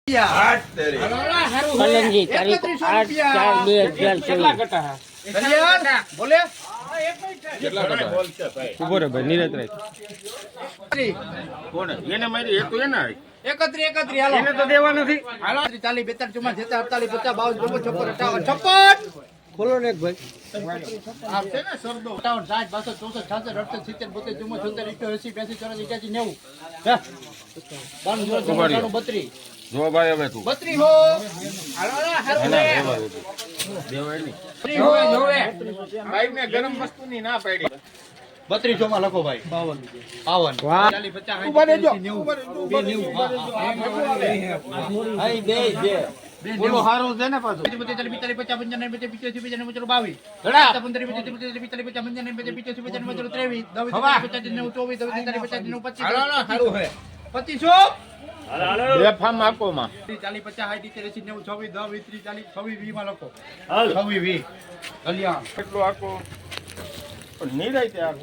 કલંજી તારીખ 8/4/2024 બોલે ઉભો રે ભાઈ નિરત રહે કોણ એને મારી એ તો એને 31 હાલો એને તો દેવા નથી હાલો 40 42 43 44 45 56 ખોલો ને એક ભાઈ આમ છે ને સરદો 58 60 62 64 66 70 72 73 84 85 90 32 જો ભાઈ હવે તું 32 હો હાલો હારું દેવાય નહીં જોવે ભાઈ મે ગરમ વસ્તુની ના પાડી 32 માં લખો ભાઈ 52 40 50 બોલો હારું છે ને પાછું 45 45 50 55 બે ફાર્મ આપો માં 40 50 60 90 26 10 20 30 40 26 20 માં લખો 26 20 કલ્યાણ કેટલું આખો પણ નિરાય તે આખો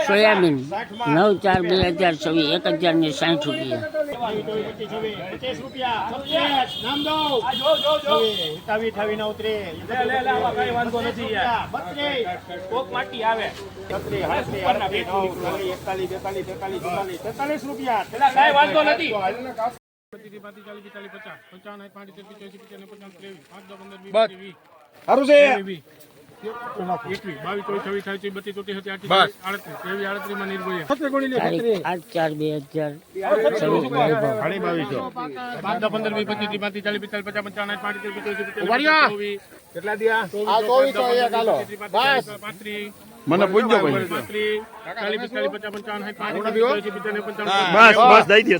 સોયાબીન 9/4/2024 મને પૂછજો ભાઈ 40 દઈ દો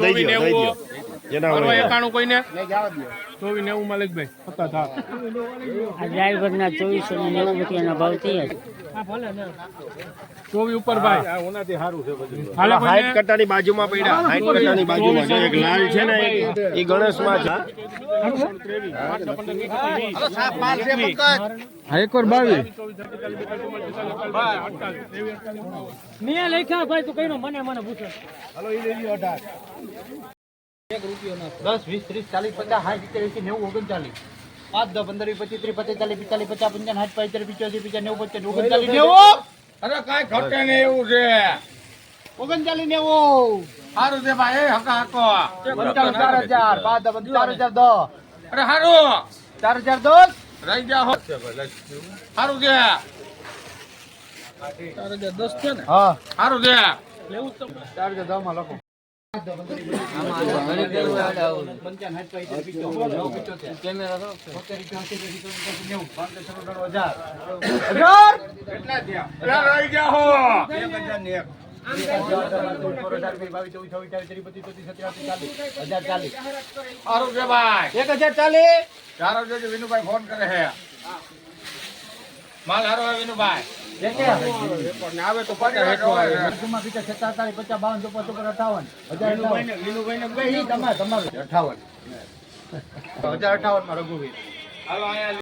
કોઈને 24 માં લઈ ભાઈ આ ડ્રાઈવરના 2490 રૂપિયાના ભાવ થયા છે 24 ઉપર ભાઈ ઓનાથી સારું છે બધું હાઈટ કટાની બાજુમાં પડ્યા હાઈટ કટાની બાજુમાં જો એક લાલ છે ને એ ગણેશમાં છે હા એક વાર 22 મેં લખ્યા ભાઈ તું કઈનો મને પૂછે હાલો ઈ લઈ લ્યો 18 1 રૂપિયો ના 10 20 30 40 50 60 70 80 90 39 5 10 15 20 30 40 45 50 55 60 85 અરે કાઈ ઘટે ને એવું છે 39 90 હારું છે ભાઈ હકા હકો 4000 5 10 4010 અરે હારું 4010 રહી જા હો હારું છે 4010 છે ને હા હારું છે લેવું તો 4010 માં લખો વિનુભાઈ ફોન કરે છે માલ હારો વિનુભાઈ આવે તો 50 માં રઘુવીર હાલો અહીંયા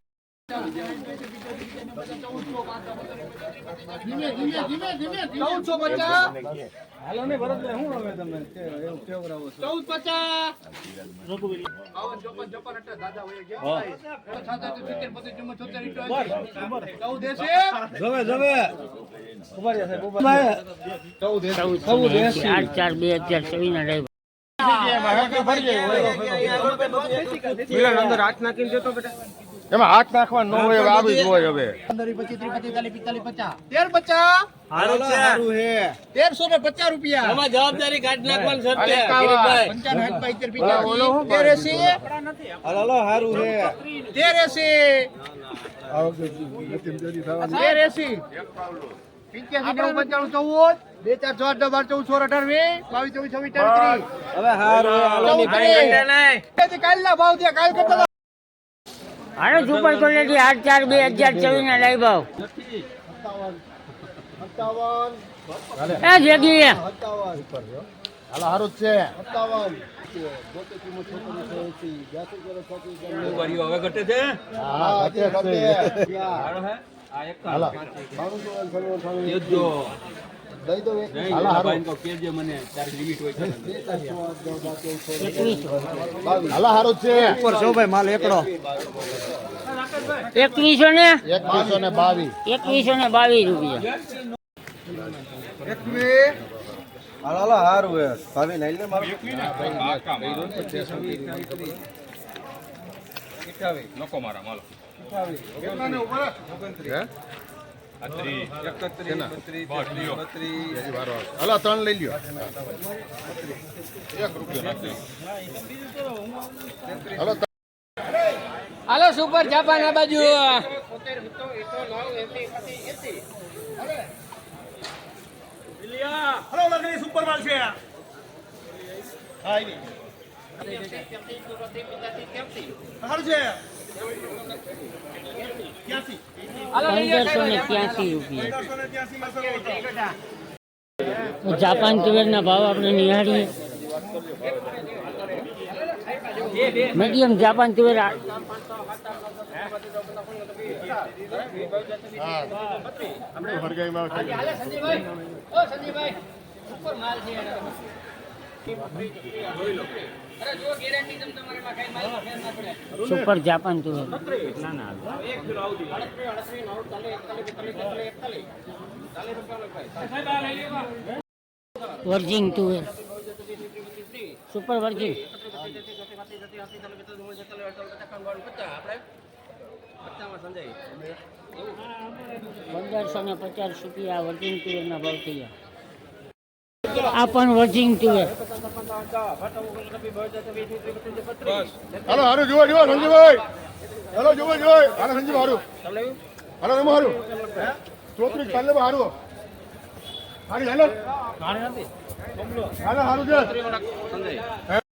હાલો ને ભરત હું હવે તમે એવું કેવરાવો છો 1450 રઘુવીર 52 54 54 દાદા હોય ગયા 8/4/2024 અંદર હાથ નાખીને જતો બેટા એમાં હાથ નાખવા ન હોય હવે આવી જ હોય હવે 1350 રૂપિયા આમાં જવાબદારી કાઢ નાખવાનું છે 1380 હાલો સુપર ક્વોલિટી 8/4/2024 ના લાઈ ભાવ એ જગી હાલો હારું છે 57 હવે ઘટે છે હા ઘટે હાલો દઈ દો એક. હાલો હારું 21 હાલો હારું છે ઉપર છો ભાઈ માલ એકડો 2100 ને 2122 2122 રૂપિયા. હાલો હારું હે ભાવી લઈ લે મારું હાલો 3 લઈ લ્યો 1 રૂપિયો નાખી હાલો હાલો સુપર જાપાન આ બાજુ ₹1583 જાપાન તુવેરના ભાવ આપણે નિહાળીએ. મીડિયમ જાપાન તુવેર હા આપણે હરગાઈમાં સુપર જાપાન તુવેર વર્જિન તુવેર સુપર વર્જિન 1550 રૂપિયા વર્જિન તુવેરના ભાવ થયા. આ પણ વર્જિન તુવેર હાલો હારું જોવો સંજીવભાઈ હાલો જોવો હાલો સંજીવ હારું હાલો એમ હારું 34 ચાલે હારું હારી હાલો હાલો હારું છે